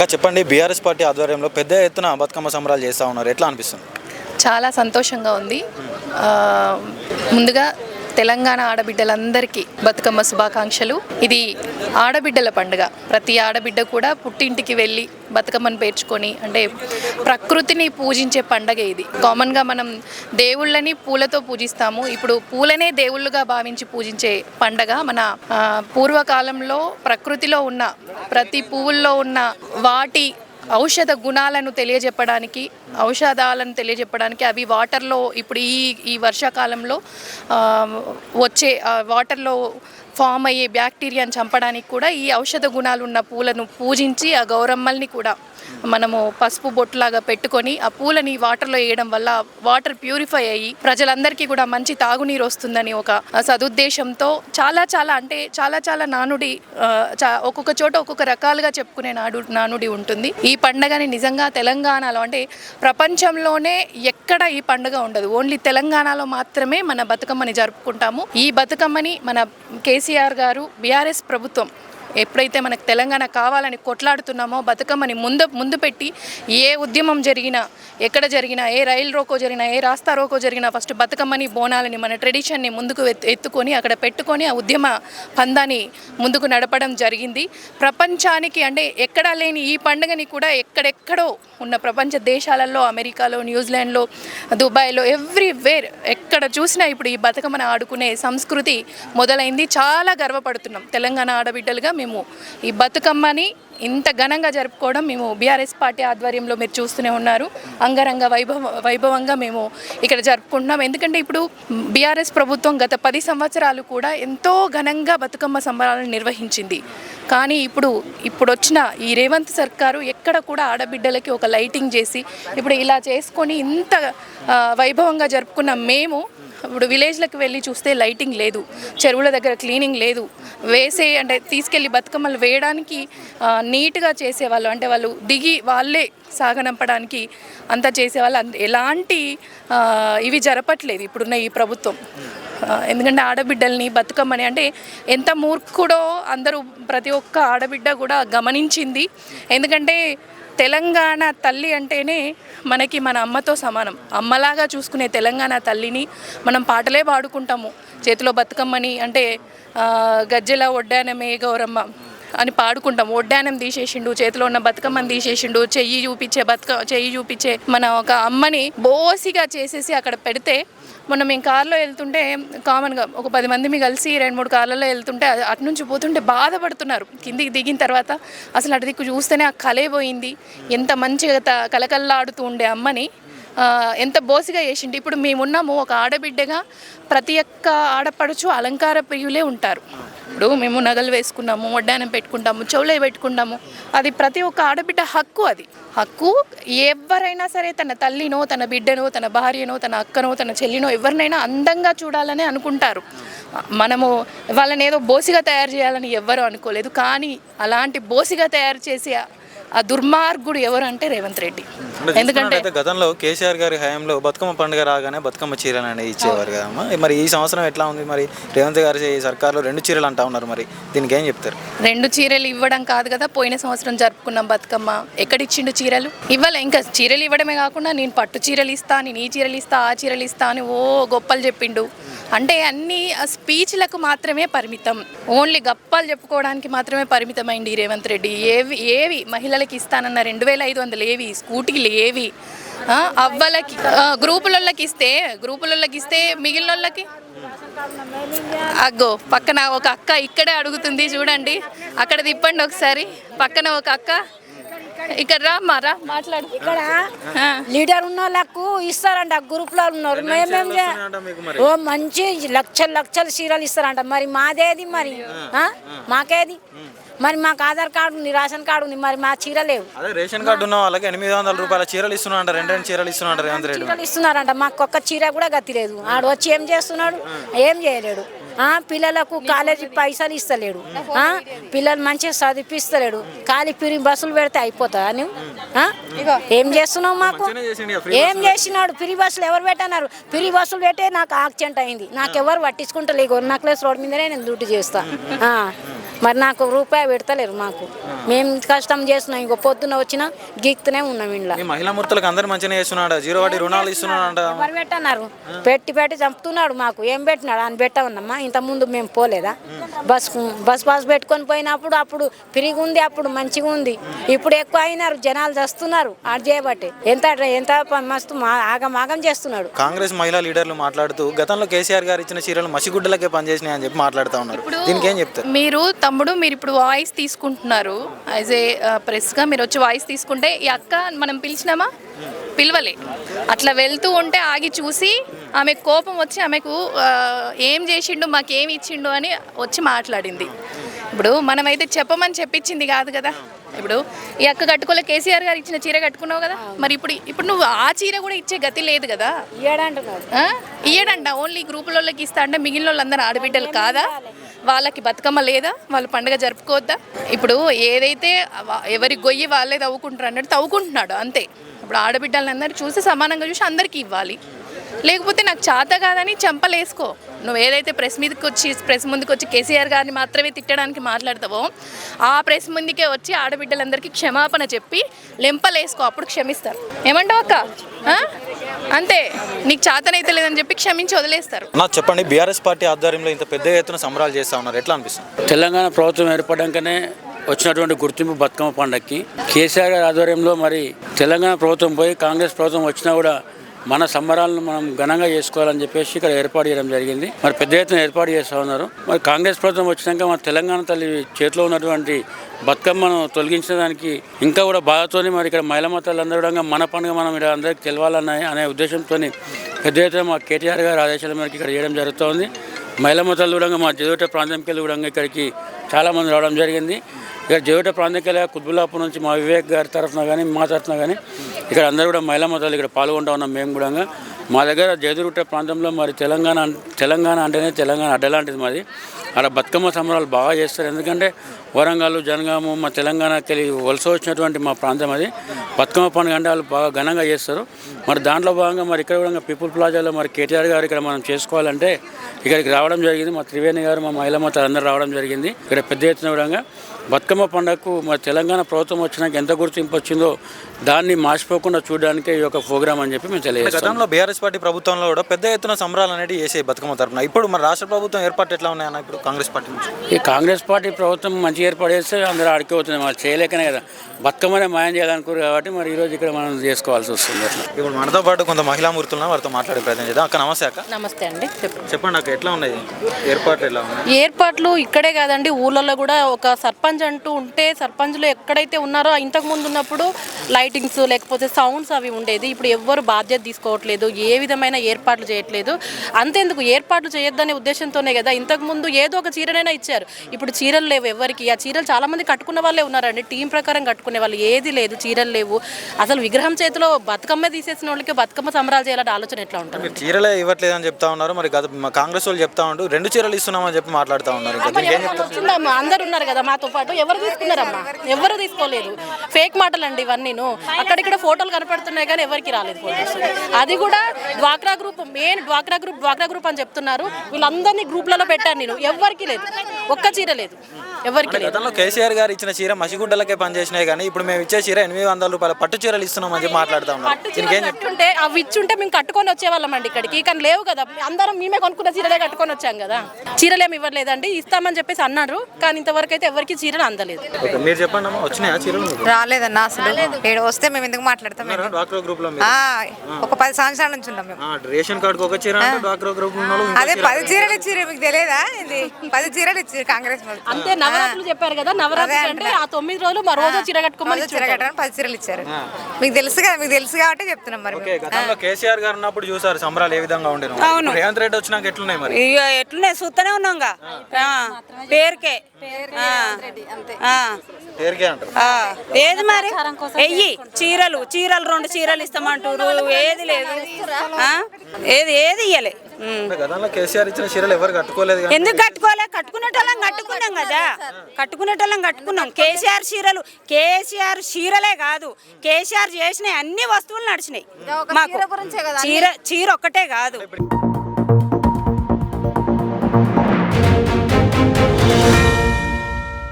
అక్క చెప్పండి, BRS party ఆధ్వర్యంలో పెద్ద ఎత్తున బతుకమ్మ సంబరాలు చేస్తూ ఉన్నారు, ఎట్లా అనిపిస్తుంది? చాలా సంతోషంగా ఉంది. ముందుగా తెలంగాణ ఆడబిడ్డలందరికీ బతుకమ్మ శుభాకాంక్షలు. ఇది ఆడబిడ్డల పండుగ. ప్రతి ఆడబిడ్డ కూడా పుట్టింటికి వెళ్ళి బతుకమ్మను పేర్చుకొని, అంటే ప్రకృతిని పూజించే పండగ ఇది. కామన్గా మనం దేవుళ్ళని పూలతో పూజిస్తాము. ఇప్పుడు పూలనే దేవుళ్ళుగా భావించి పూజించే పండగ. మన పూర్వకాలంలో ప్రకృతిలో ఉన్న ప్రతి పువ్వుల్లో ఉన్న వాటి ఔషధ గుణాలను తెలియజెప్పడానికి, ఔషధాలను తెలియజెప్పడానికి అవి వాటర్లో ఇప్పుడు ఈ వర్షాకాలంలో వచ్చే వాటర్లో ఫామ్ అయ్యే బ్యాక్టీరియాని చంపడానికి కూడా ఈ ఔషధ గుణాలు ఉన్న పూలను పూజించి ఆ గౌరమ్మల్ని కూడా మనము పసుపు బొట్టులాగా పెట్టుకొని ఆ పూలని వాటర్లో వేయడం వల్ల వాటర్ ప్యూరిఫై అయ్యి ప్రజలందరికీ కూడా మంచి తాగునీరు వస్తుందని ఒక సదుద్దేశంతో చాలా నానుడి ఒక్కొక్క చోట ఒక్కొక్క రకాలుగా చెప్పుకునే నానుడి ఉంటుంది. ఈ పండుగని నిజంగా తెలంగాణలో, అంటే ప్రపంచంలోనే ఎక్కడ ఈ పండుగ ఉండదు, ఓన్లీ తెలంగాణలో మాత్రమే మన బతుకమ్మని జరుపుకుంటాము. ఈ బతుకమ్మని మన కేసీఆర్ గారు, బీఆర్ఎస్ ప్రభుత్వం ఎప్పుడైతే మనకు తెలంగాణ కావాలని కొట్లాడుతున్నామో బతుకమ్మని ముందు పెట్టి ఏ ఉద్యమం జరిగినా, ఎక్కడ జరిగినా, ఏ రైలు రోకో జరిగినా, ఏ రాస్తా రోకో జరిగినా ఫస్ట్ బతుకమ్మని, బోనాలని, మన ట్రెడిషన్ని ముందుకు ఎత్తుకొని అక్కడ పెట్టుకొని ఆ ఉద్యమ పందాన్ని ముందుకు నడపడం జరిగింది. ప్రపంచానికి, అంటే ఎక్కడా లేని ఈ పండుగని కూడా ఎక్కడెక్కడో ఉన్న ప్రపంచ దేశాలలో, అమెరికాలో, న్యూజిలాండ్లో, దుబాయ్లో, ఎవ్రీవేర్ ఎక్కడ చూసినా ఇప్పుడు ఈ బతుకమ్మను ఆడుకునే సంస్కృతి మొదలైంది. చాలా గర్వపడుతున్నాం తెలంగాణ ఆడబిడ్డలుగా. మేము ఈ బతుకమ్మని ఇంత ఘనంగా జరుపుకోవడం మేము బీఆర్ఎస్ పార్టీ ఆధ్వర్యంలో మీరు చూస్తూనే ఉన్నారు. అంగరంగ వైభవంగా మేము ఇక్కడ జరుపుకుంటున్నాం. ఎందుకంటే ఇప్పుడు బీఆర్ఎస్ ప్రభుత్వం గత 10 సంవత్సరాలు కూడా ఎంతో ఘనంగా బతుకమ్మ సంబరాలను నిర్వహించింది. కానీ ఇప్పుడు వచ్చిన ఈ రేవంత్ సర్కారు ఎక్కడ కూడా ఆడబిడ్డలకి ఒక లైటింగ్ చేసి ఇప్పుడు ఇలా చేసుకొని ఇంత వైభవంగా జరుపుకున్న మేము ఇప్పుడు విలేజ్లకు వెళ్ళి చూస్తే లైటింగ్ లేదు, చెరువుల దగ్గర క్లీనింగ్ లేదు, అంటే తీసుకెళ్ళి బతుకమ్మలు వేయడానికి నీట్గా చేసేవాళ్ళు, అంటే వాళ్ళు దిగి వాళ్ళే సాగనంపడానికి అంతా చేసేవాళ్ళు. ఎలాంటి ఇవి జరపట్లేదు ఇప్పుడున్న ఈ ప్రభుత్వం. ఎందుకంటే ఆడబిడ్డల్ని, బతుకమ్మని, అంటే ఎంత మూర్ఖుడో అందరూ, ప్రతి ఒక్క ఆడబిడ్డ కూడా గమనించింది. ఎందుకంటే తెలంగాణ తల్లి అంటేనే మనకి మన అమ్మతో సమానం. అమ్మలాగా చూసుకునే తెలంగాణ తల్లిని మనం పాటలే పాడుకుంటాము చేతిలో బతుకమ్మని, అంటే గజ్జెల ఒడ్డానమే గౌరమ్మ అని పాడుకుంటాం. ఒడ్డానం తీసేసిండు, చేతిలో ఉన్న బతుకమ్మని తీసేసిండు, చెయ్యి చూపించే మన ఒక అమ్మని బోసిగా చేసేసి అక్కడ పెడితే, మొన్న మేము కార్లో వెళ్తుంటే కామన్గా ఒక 10 మంది కలిసి 2-3 కార్లలో వెళ్తుంటే అటు నుంచి పోతుంటే బాధపడుతున్నారు. కిందికి దిగిన తర్వాత అసలు అటు దిక్కు చూస్తేనే ఆ కలే పోయింది. ఎంత మంచిగా కలకల్లాడుతూ ఉండే అమ్మని ఎంత బోసిగా చేసిండు. ఇప్పుడు మేమున్నాము ఒక ఆడబిడ్డగా, ప్రతి ఒక్క ఆడపడుచు అలంకార ప్రియులే ఉంటారు. ఇప్పుడు మేము నగలు వేసుకున్నాము, వడ్డానం పెట్టుకుంటాము, చెవులే పెట్టుకుంటాము, అది ప్రతి ఒక్క ఆడబిడ్డ హక్కు. అది హక్కు. ఎవరైనా సరే తన తల్లినో, తన బిడ్డనో, తన భార్యనో, తన అక్కనో, తన చెల్లినో ఎవరినైనా అందంగా చూడాలని అనుకుంటారు. మనము వాళ్ళని ఏదో బోసిగా తయారు చేయాలని ఎవ్వరూ అనుకోలేదు. కానీ అలాంటి బోసిగా తయారు చేసి ఆ దుర్మార్గుడు ఎవరు అంటే రేవంత్ రెడ్డి. ఎందుకంటే గతంలో కేసీఆర్ గారి హయాంలో బతుకమ్మ పండుగ రాగానే బతుకమ్మ చీరలు అనేది ఇచ్చేవారు కదమ్మా. మరి ఈ సంవత్సరం ఎట్లా ఉంది? మరి రేవంత్ గారి సర్కార్లో 2 చీరలు అంటా ఉన్నారు, మరి దీనికి ఏం చెప్తారు? 2 చీరలు ఇవ్వడం కాదు కదా, పోయిన సంవత్సరం జరుపుకున్నాం బతుకమ్మ. ఎక్కడిచ్చిండు చీరలు? ఇవ్వాలి. ఇంకా చీరలు ఇవ్వడమే కాకుండా నేను పట్టు చీరలు ఇస్తా, నేను ఈ చీరలు ఇస్తా, ఆ చీరలు ఇస్తా అని గొప్పలు చెప్పిండు. అంటే అన్ని స్పీచ్లకు మాత్రమే పరిమితం, ఓన్లీ గప్పాలు చెప్పుకోవడానికి మాత్రమే పరిమితమైంది ఈ రేవంత్ రెడ్డి. ఏవి మహిళలకి ఇస్తానన్న 2500 ఏవి, స్కూటీలు ఏవి, అవ్వలకి గ్రూపులకి ఇస్తే మిగిలిన వాళ్ళకి అగ్గో పక్కన ఒక అక్క ఇక్కడే అడుగుతుంది చూడండి, అక్కడ తిప్పండి ఒకసారి. పక్కన ఒక అక్క, ఇక్కడ రా మాట్లాడు. ఇక్కడ లీడర్ ఉన్న వాళ్ళకు ఇస్తారంట, గ్రూప్ లో ఉన్నారు. ఓ మంచి లక్షల చీరలు ఇస్తారంట. మరి మాదేది? మరి మాకేది? మరి మాకు ఆధార్ కార్డు ఉంది, రేషన్ కార్డు ఉంది, మరి మా చీర లేవు. అదే రేషన్ కార్డు ఉన్న వాళ్ళకి 800 రూపాయల చీరలు ఇస్తున్నారంట, 2 చీరలు ఇస్తున్నారంట రేవంత్ రెడ్డి. చీరలు ఇస్తున్నారంట. మాకు ఒక్క చీర కూడా గతి లేదు. ఆడు వచ్చి ఏం చేస్తున్నాడు? ఏం చేయలేడు. పిల్లలకు కాలేజీ పైసలు ఇస్తలేడు, పిల్లలు మంచిగా చదివిపిస్తలేడు. ఖాళీ పిరి బస్సులు పెడితే అయిపోతా నువ్వు? ఏం చేస్తున్నావు? మాకు ఏం చేసినాడు? పిరి బస్సులు ఎవరు పెట్టన్నారు? పిరి బస్సులు పెట్టే నాకు యాక్సిడెంట్ అయింది, నాకు ఎవరు పట్టించుకుంటలేదు. నక్లెస్ రోడ్ మీదనే నేను డ్యూటీ చేస్తా. మరి నాకు రూపాయి పెడతలేరు మాకు. మేము కష్టం చేస్తున్నాం, ఇంకో పొద్దున వచ్చినా గీక్తూనే ఉన్నాం ఇంట్లో. ఈ మహిళా మూర్తులకు అందరు మంచిగా చేస్తున్నాడు, జీరో వడ్డీ రుణాలు ఇస్తున్నాడు. ఎవరు పెట్టన్నారు? పెట్టి చంపుతున్నాడు. మాకు ఏం పెట్టినాడు అని పెట్టమన్నమ్మా. ఇంతకుముందు మేము పోలేదా బస్ పాస్ పెట్టుకొని పోయినప్పుడు? అప్పుడు ఫ్రీగా ఉంది, అప్పుడు మంచిగా ఉంది. ఇప్పుడు ఎక్కువ అయినారు, జనాలు చేస్తున్నారు. అది చేయబట్టి ఎంత మస్తు ఆగం చేస్తున్నాడు. కాంగ్రెస్ మహిళా లీడర్లు మాట్లాడుతూ గతంలో కేసీఆర్ గారు ఇచ్చిన చీరలు మసిగుడ్డలకే పనిచేసినాయి అని చెప్పి మాట్లాడుతూ ఉన్నారు. దీనికి ఏం చెప్తారు? మీరు ఇప్పుడు వాయిస్ తీసుకుంటున్నారు, యాజ్ ఏ ప్రెస్గా మీరు వచ్చి వాయిస్ తీసుకుంటే ఈ అక్క మనం పిలిచినామా? పిలవలే. అట్లా వెళ్తూ ఉంటే ఆగి చూసి ఆమె కోపం వచ్చి ఆమెకు ఏం చేసిండు, మాకేమి ఇచ్చిండు అని వచ్చి మాట్లాడింది. ఇప్పుడు మనమైతే చెప్పమని చెప్పించింది కాదు కదా. ఇప్పుడు ఈ అక్క కట్టుకోలే, కేసీఆర్ గారు ఇచ్చిన చీర కట్టుకున్నావు కదా, మరి ఇప్పుడు నువ్వు ఆ చీర కూడా ఇచ్చే గతి లేదు కదా. ఇయ్యడంట, ఓన్లీ గ్రూపులకి ఇస్తా అంటే మిగిలిన వాళ్ళందరూ ఆడబిడ్డలు కాదా? వాళ్ళకి బతుకమ్మ లేదా? వాళ్ళు పండుగ జరుపుకోవద్దా? ఇప్పుడు ఏదైతే ఎవరి గొయ్యి వాళ్ళే తవ్వుకుంటారు అన్నట్టు తవ్వుకుంటున్నాడు అంతే. ఇప్పుడు ఆడబిడ్డలందరూ చూసి సమానంగా చూసి అందరికీ ఇవ్వాలి. లేకపోతే నాకు చేత కాదని చెంపలేసుకో. నువ్వు ఏదైతే ప్రెస్ ముందుకు వచ్చి కేసీఆర్ గారిని మాత్రమే తిట్టడానికి మాట్లాడతావో ఆ ప్రెస్ ముందుకే వచ్చి ఆడబిడ్డలందరికీ క్షమాపణ చెప్పి లెంపలేసుకో, అప్పుడు క్షమిస్తారు. ఏమంటావు అక్క? అంతే, నీకు చేతనైతే లేదని చెప్పి క్షమించి వదిలేస్తారు. నాకు చెప్పండి, బీఆర్ఎస్ పార్టీ ఆధ్వర్యంలో ఇంత పెద్ద ఎత్తున సంబరాలు చేస్తా ఉన్నారు, ఎట్లా అనిపిస్తుంది? తెలంగాణ ప్రభుత్వం ఏర్పడాకనే వచ్చినటువంటి గుర్తింపు బతుకమ్మ పండుగకి కేసీఆర్ గారి ఆధ్వర్యంలో మరి తెలంగాణ ప్రభుత్వం పోయి కాంగ్రెస్ ప్రభుత్వం వచ్చినా కూడా మన సంబరాలను మనం ఘనంగా చేసుకోవాలని చెప్పేసి ఇక్కడ ఏర్పాటు చేయడం జరిగింది. మరి పెద్ద ఎత్తున ఏర్పాటు చేస్తూ ఉన్నారు. మరి కాంగ్రెస్ ప్రభుత్వం వచ్చినాక మన తెలంగాణ తల్లి చేతిలో ఉన్నటువంటి బతుకమ్మను తొలగించిన దానికి ఇంకా కూడా బాధతోని మరి ఇక్కడ మహిళా మతాలందరూ కూడా మన పండుగ మనం ఇక్కడ అందరికీ తెలవాలనే ఉద్దేశంతో పెద్ద ఎత్తున మా కేటీఆర్ గారి ఆదేశాల మేరకు ఇక్కడ చేయడం జరుగుతుంది. మహిళా మతాలు కూడా మా జోగిట ప్రాంతంకి వెళ్ళి కూడా ఇక్కడికి చాలామంది రావడం జరిగింది. ఇక్కడ జోగిట ప్రాంతంకి వెళ్ళి కుత్బుల్లాపూర్ నుంచి మా వివేక్ గారి తరఫున కానీ మా తరఫున కానీ ఇక్కడ అందరూ కూడా మహిళా మతాలు ఇక్కడ పాల్గొంటూ ఉన్నాం. మేము కూడా మా దగ్గర జయదుర్గుట్ట ప్రాంతంలో మరి తెలంగాణ అంటేనే తెలంగాణ అడ్డలాంటిది మాది. అక్కడ బతుకమ్మ సంబరాలు బాగా చేస్తారు. ఎందుకంటే వరంగల్, జనగాము మా తెలంగాణకి వెళ్ళి వలస వచ్చినటువంటి మా ప్రాంతం అది. బతుకమ్మ పండుగ అంటే వాళ్ళు బాగా ఘనంగా చేస్తారు. మరి దాంట్లో భాగంగా మరి ఇక్కడ కూడా పీపుల్ ప్లాజాలో మరి కేటీఆర్ గారు ఇక్కడ మనం చేసుకోవాలంటే ఇక్కడికి రావడం జరిగింది. మా త్రివేణి గారు, మా మహిళా మతాలు అందరూ రావడం జరిగింది. ఇక్కడ పెద్ద ఎత్తున కూడా బతుకమ్మ పండుగకు మరి తెలంగాణ ప్రభుత్వం వచ్చినాక ఎంత గుర్తింపు వచ్చిందో దాన్ని మార్చిపోకుండా చూడడానికి ఈ యొక్క ప్రోగ్రామ్ అని చెప్పి మేము తెలియజేస్తాం. గతంలో బీఆర్ఎస్ పార్టీ ప్రభుత్వంలో కూడా పెద్ద ఎత్తున సంబరాలు అనేది చేసే బతుకమ్మ తరపున ఇప్పుడు మరి రాష్ట్ర ప్రభుత్వం ఏర్పాటు ఎట్లా ఉన్నాయన్న? ఇప్పుడు కాంగ్రెస్ పార్టీ నుంచి ఈ కాంగ్రెస్ పార్టీ ప్రభుత్వం మంచిగా ఏర్పాటు చేస్తే అందరూ అడిగిపోతుంది. వాళ్ళు చేయలేకనే కదా బతుకమ్మనే మాయం చేయాలనుకోరు కాబట్టి మరి ఈరోజు ఇక్కడ మనం చేసుకోవాల్సి వస్తుంది. ఇప్పుడు మనతో పాటు కొంత మహిళా మూర్తులను వారితో మాట్లాడే ప్రయత్నం చేద్దాం. అక్క నమస్తే. అక్క నమస్తే అండి. చెప్పండి అక్క, ఎట్లా ఉన్నాయి ఏర్పాట్లు? ఎలా ఉన్నాయి ఏర్పాట్లు? ఇక్కడే కాదండి, ఊళ్ళల్లో కూడా ఒక సర్పంచ్ అంటూ ఉంటే సర్పంచ్లు ఎక్కడైతే ఉన్నారో ఇంతకు ముందు ఉన్నప్పుడు లైటింగ్స్ లేకపోతే సౌండ్స్ అవి ఉండేది. ఇప్పుడు ఎవ్వరు బాధ్యత తీసుకోవట్లేదు, ఏ విధమైన ఏర్పాట్లు చేయట్లేదు. అంతేందుకు ఏర్పాట్లు చేయొద్దనే ఉద్దేశంతోనే కదా ఇంతకుముందు ఏదో ఒక చీరనైనా ఇచ్చారు. ఇప్పుడు చీరలు లేవు ఎవరికి. ఆ చీరలు చాలామంది కట్టుకున్న వాళ్ళే ఉన్నారండి, టీం ప్రకారం కట్టుకునే వాళ్ళు. ఏది లేదు, చీరలు లేవు. అసలు విగ్రహం చేతిలో బతుకమ్మ తీసేసిన వాళ్ళకి బతుకమ్మ సంబరాలు చేయాలంటే ఆలోచన ఎట్లా ఉంటుంది? చీరలే ఇవ్వట్లేదు అని చెప్తా ఉన్నారు. మరి కాంగ్రెస్ వాళ్ళు చెప్తా ఉంటూ 2 చీరలు ఇస్తున్నామని చెప్పి మాట్లాడుతూ ఉన్నారు. అందరు ఉన్నారు కదా మాతో పాటు, ఎవరు తీసుకున్నారమ్మా? ఎవరు తీసుకోలేదు. ఫేక్ మాటలు అండి ఇవన్నీను. అక్కడిక్కడ ఫోటోలు కనపడుతున్నాయి కానీ ఎవరికి రాలేదు ఫోటోస్. అది కూడా డ్వాక్రా గ్రూప్, మెయిన్ డ్వాక్రా గ్రూప్ అని చెప్తున్నారు. వీళ్ళందరినీ గ్రూప్లలో పెట్టాను నేను, ఎవరికి లేదు, ఒక్క చీర లేదు, ఎవరికి లేదు. గతంలో కేసీఆర్ గారు ఇచ్చిన చీర మసిగుడ్డలకే పనిచేసినాయి కానీ ఇప్పుడు మేము ఇచ్చే చీర 800 రూపాయల పట్టు చీరలు ఇస్తున్నాం అని చెప్పి మాట్లాడుతూ ఉన్నారు. అవి ఇచ్చుంటే మేము కట్టుకొని వచ్చేవాళ్ళం అండి ఇక్కడికి, కానీ లేవు కదా. అందరం మేమే కొనుక్కున్న చీరలే కట్టుకొని వచ్చాం కదా. చీరలేమి ఇవ్వలేదండి, ఇస్తామని చెప్పేసి అన్నారు కానీ ఇంతవరకు అయితే ఎవరికి చీరలు అందలేదు. మీరు చెప్పండి అమ్మా, వచ్చినాయా చీరలు? రాలేదన్న, అసలు వస్తే మేము ఎందుకు మాట్లాడతాం? ఒక 10 సంవత్సరాల నుంచి ఉన్నాం మేము. రేషన్ కార్డు ఒక చీర, అదే 10 చీరలు ఇచ్చారు. మీకు తెలియదా? ఇది 10 చీరలు ఇచ్చారు కాంగ్రెస్. అంతే, నవరాత్రులు చెప్పారు కదా. నవరాత్రులు అంటే ఆ 9 రోజులు మరో రోజు చీర కట్టుకోమని చీర కట్టడానికి 10 చీరలు ఇచ్చారు. మీకు తెలుసు కదా, మీకు తెలుసు కాబట్టి చెప్తున్నాం. మరి గతంలో కేసీఆర్ గారు ఉన్నప్పుడు చూసారు సంబరాలు ఏ విధంగా ఉండేది. రేవంత్ రెడ్డి వచ్చినాక ఎట్లున్నాయి మరి? ఎట్లున్నాయి చూస్తూనే ఉన్నాం పేరుకే. ఏది మరి వెయ్యి చీరలు 2 చీరలు ఇస్తామంటారు, ఏది లేదు, ఏది ఇయ్యలే. గతంలో కేసీఆర్ ఇచ్చిన చీరలు ఎవరు కట్టుకోలేదు. ఎందుకు కట్టుకోలే? కట్టుకునేటోళ్ళం కట్టుకున్నాం కదా, కట్టుకునేటోళ్ళం కట్టుకున్నాం. కేసీఆర్ చీరలే కాదు, కేసీఆర్ చేసిన అన్ని వస్తువులు నడిచినాయి మాకు. చీర ఒక్కటే కాదు.